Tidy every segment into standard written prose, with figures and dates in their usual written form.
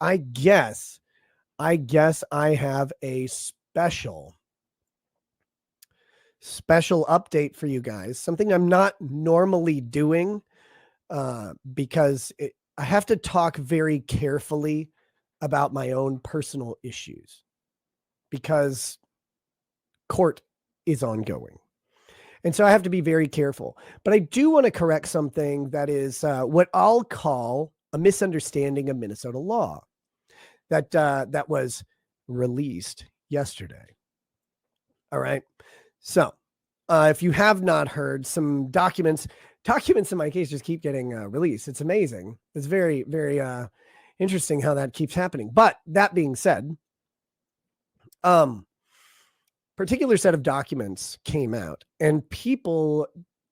I guess I have a special update for you guys. Something I'm not normally doing because I have to talk very carefully about my own personal issues because court is ongoing. And so I have to be very careful. But I do want to correct something that is what I'll call a misunderstanding of Minnesota law that was released yesterday. All right. So if you have not heard, some documents in my case just keep getting released. It's amazing. It's very, very interesting how that keeps happening. But that being said, particular set of documents came out and people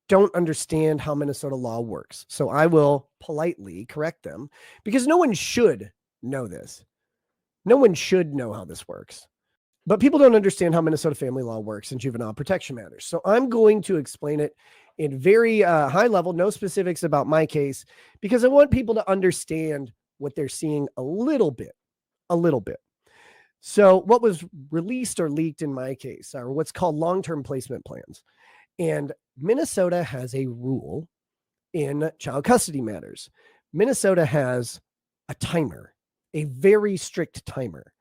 don't understand how Minnesota law works. So I will politely correct them because no one should know this. No one should know how this works. But people don't understand how Minnesota family law works in juvenile protection matters. So I'm going to explain it in very high level, no specifics about my case, because I want people to understand what they're seeing a little bit. So what was released or leaked in my case are what's called long-term placement plans. And Minnesota has a rule in child custody matters. Minnesota has a timer, a very strict timer,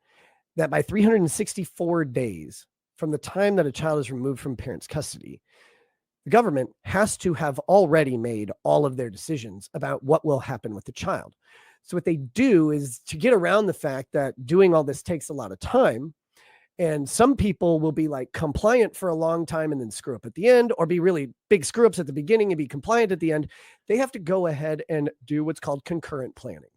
that by 364 days from the time that a child is removed from parents' custody, the government has to have already made all of their decisions about what will happen with the child. So what they do is to get around the fact that doing all this takes a lot of time. And some people will be like compliant for a long time and then screw up at the end, or be really big screw ups at the beginning and be compliant at the end. They have to go ahead and do what's called concurrent planning.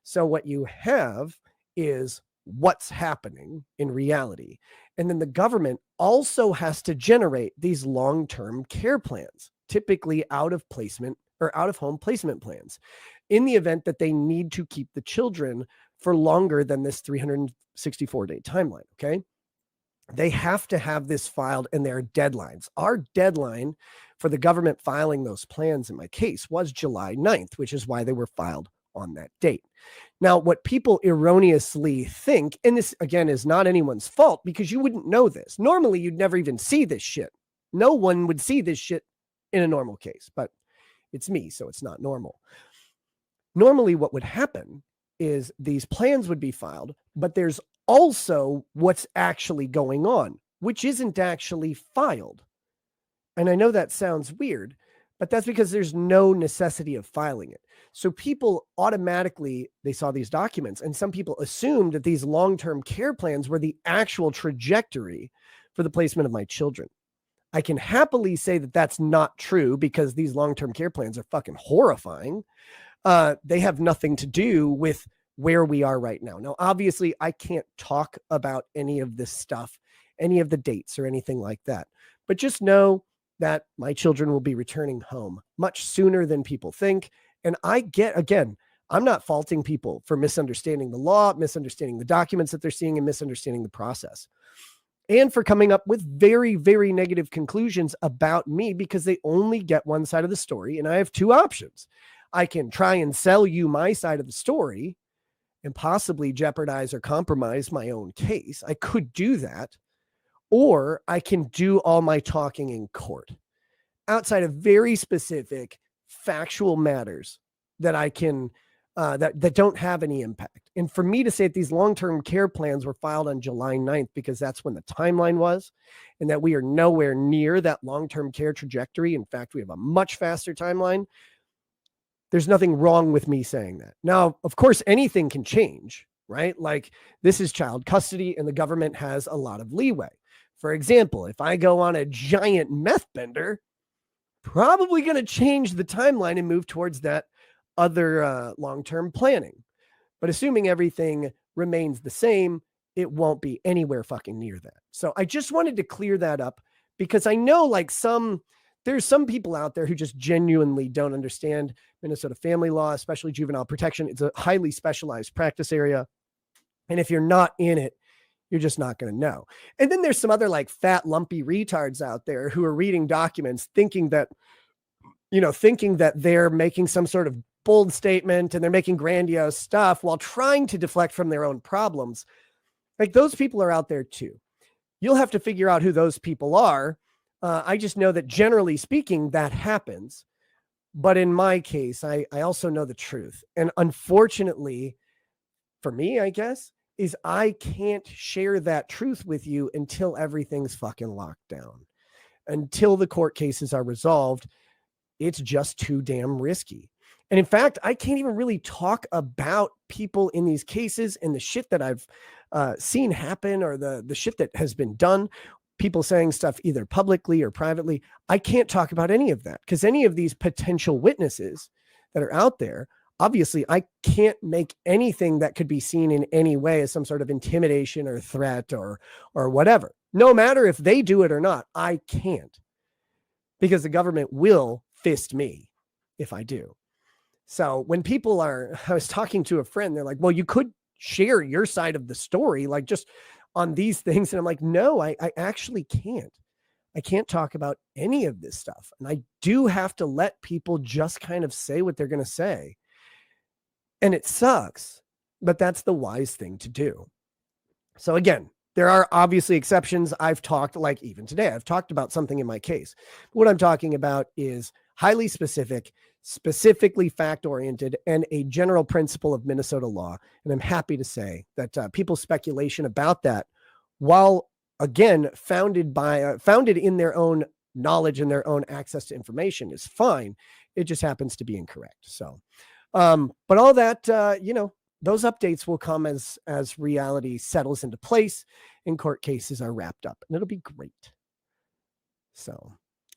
So what you have is what's happening in reality. And then the government also has to generate these long-term care plans, typically out of placement or out of home placement plans, in the event that they need to keep the children for longer than this 364-day timeline. Okay. They have to have this filed, and there are deadlines. Our deadline for the government filing those plans in my case was July 9th, which is why they were filed on that date. Now, what people erroneously think, and this again is not anyone's fault because you wouldn't know this. Normally, you'd never even see this shit. No one would see this shit in a normal case, but it's me, so it's not normal. Normally, what would happen is these plans would be filed, but there's also what's actually going on, which isn't actually filed. And I know that sounds weird, but that's because there's no necessity of filing it. So people automatically, they saw these documents, and some people assumed that these long-term care plans were the actual trajectory for the placement of my children. I can happily say that that's not true because these long-term care plans are fucking horrifying. They have nothing to do with where we are right now. Now, obviously, I can't talk about any of this stuff, any of the dates or anything like that, but just know that my children will be returning home much sooner than people think. And again, I'm not faulting people for misunderstanding the law, misunderstanding the documents that they're seeing, and misunderstanding the process, and for coming up with very, very negative conclusions about me because they only get one side of the story. And I have two options. I can try and sell you my side of the story and possibly jeopardize or compromise my own case. I could do that. Or I can do all my talking in court outside of very specific factual matters that I can, that don't have any impact. And for me to say that these long-term care plans were filed on July 9th, because that's when the timeline was, and that we are nowhere near that long-term care trajectory. In fact, we have a much faster timeline. There's nothing wrong with me saying that. Now, of course, anything can change, right? Like, this is child custody and the government has a lot of leeway. For example, if I go on a giant meth bender, probably going to change the timeline and move towards that other long-term planning. But assuming everything remains the same, it won't be anywhere fucking near that. So I just wanted to clear that up because I know there's some people out there who just genuinely don't understand Minnesota family law, especially juvenile protection. It's a highly specialized practice area. And if you're not in it, you're just not going to know. And then there's some other like fat, lumpy retards out there who are reading documents thinking that they're making some sort of bold statement and they're making grandiose stuff while trying to deflect from their own problems. Like, those people are out there too. You'll have to figure out who those people are. I just know that generally speaking, that happens. But in my case, I also know the truth. And unfortunately, for me, I guess, is I can't share that truth with you until everything's fucking locked down. Until the court cases are resolved, it's just too damn risky. And in fact, I can't even really talk about people in these cases and the shit that I've seen happen, or the shit that has been done, people saying stuff either publicly or privately. I can't talk about any of that because any of these potential witnesses that are out there, obviously I can't make anything that could be seen in any way as some sort of intimidation or threat or whatever. No matter if they do it or not, I can't, because the government will fist me if I do. So when people are, I was talking to a friend, they're like, well, you could share your side of the story, like just on these things. And I'm like, no, I actually can't. I can't talk about any of this stuff. And I do have to let people just kind of say what they're going to say. And it sucks, but that's the wise thing to do. So again, there are obviously exceptions. I've talked, like even today, I've talked about something in my case. What I'm talking about is highly specific, specifically fact-oriented, and a general principle of Minnesota law. And I'm happy to say that people's speculation about that, while again founded in their own knowledge and their own access to information, is fine. It just happens to be incorrect. So, but all that, those updates will come as reality settles into place and court cases are wrapped up, and it'll be great. So,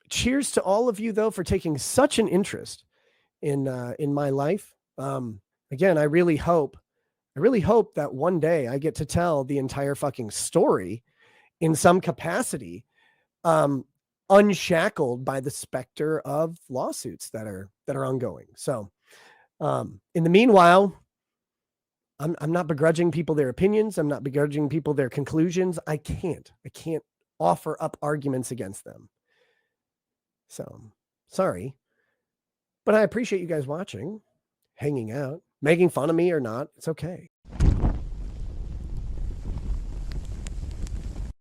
cheers to all of you though for taking such an interest in my life. Again, I really hope that one day I get to tell the entire fucking story in some capacity, unshackled by the specter of lawsuits that are ongoing. So, in the meanwhile, I'm not begrudging people their opinions. I'm not begrudging people their conclusions. I can't offer up arguments against them. So, sorry. But I appreciate you guys watching, hanging out, making fun of me or not. It's okay.